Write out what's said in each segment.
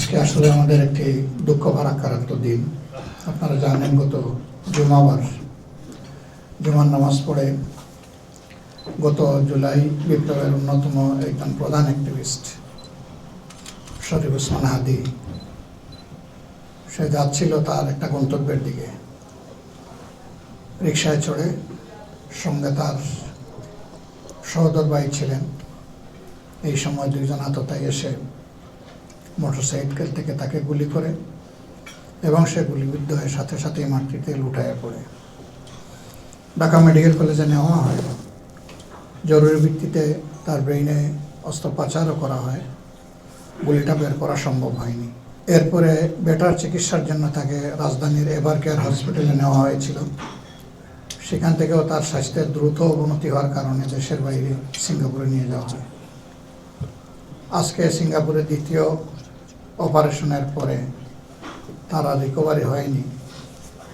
আজকে আসলে আমাদের একটি দুঃখ ভারাক্রান্ত দিন। আপনারা জানেন গত জুমাবার জুমার নামাজ পড়ে গত জুলাই বিপ্লবের অন্যতম একজন প্রধান অ্যাক্টিভিস্ট শরীফ ওসমান হাদি সে যাচ্ছিল তার একটা গন্তব্যের দিকে, রিকশায় চড়ে, সঙ্গে তার সহোদর ভাই ছিলেন। এই সময় দুইজন আততায়ী এসে মোটরসাইকেল থেকে তাকে গুলি করে এবং সে গুলিবিদ্ধ হয়ে সাথে সাথে মাটিতে লুটাইয়া পড়ে। ঢাকা মেডিকেল কলেজে নেওয়া হয়, জরুরি ভিত্তিতে তার ব্রেইনে অস্ত্রোপচারও করা হয়, গুলিটা বের করা সম্ভব হয়নি। এরপরে বেটার চিকিৎসার জন্য তাকে রাজধানীর এভার কেয়ার হসপিটালে নেওয়া হয়েছিল। সেখান থেকেও তার স্বাস্থ্যের দ্রুত অবনতি হওয়ার কারণে দেশের বাইরে সিঙ্গাপুরে নিয়ে যাওয়া হয়। আজকে সিঙ্গাপুরে দ্বিতীয় অপারেশনের পরে তার আর রিকভারি হয়নি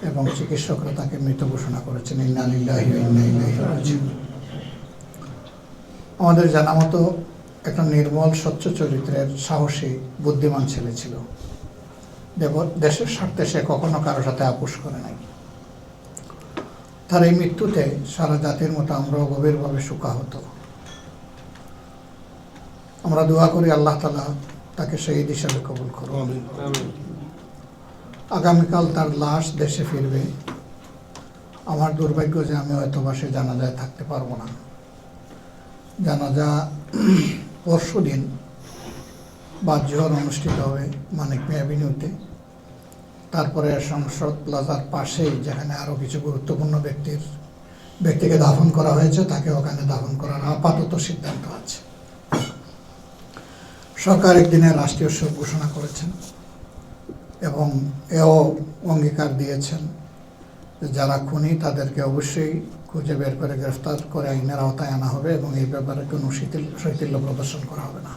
এবং চিকিৎসকরা তাকে মৃত ঘোষণা করেছেন। ইন্না লিল্লাহি ওয়া ইন্না ইলাইহি রাজিউন। আমাদের জানা মতো একটা নির্মল স্বচ্ছ চরিত্রের সাহসী বুদ্ধিমান ছেলে ছিল। দেশের স্বার্থে সে কখনো কারো সাথে আপোষ করে নাই। তার এই মৃত্যুতে সারা জাতির মতো আমরাও গভীরভাবে শোকাহত। আমরা দোয়া করি আল্লাহ তাআলা তাকে শহীদ হিসাবে কবুল করুন। আগামীকাল তার লাশ দেশে ফিরবে। আমার দুর্ভাগ্য যে আমি হয়তো বা সে জানাজায় থাকতে পারবো না। জানাজা পরশু দিন বাদ-জোহর অনুষ্ঠিত হবে মানিক মিয়া এভিনিউতে। তারপরে সংসদ প্লাজার পাশেই, যেখানে আরও কিছু গুরুত্বপূর্ণ ব্যক্তিকে দাফন করা হয়েছে, তাকে ওখানে দাফন করার আপাতত সিদ্ধান্ত আছে। সরকার একদিনের রাষ্ট্রীয় শোক ঘোষণা করেছেন এবং এও অঙ্গীকার দিয়েছেন যে যারা খুনি তাদেরকে অবশ্যই খুঁজে বের করে গ্রেফতার করে আইনের আওতায় আনা হবে এবং এই ব্যাপারে কোনো শৈথিল্য প্রদর্শন করা হবে না।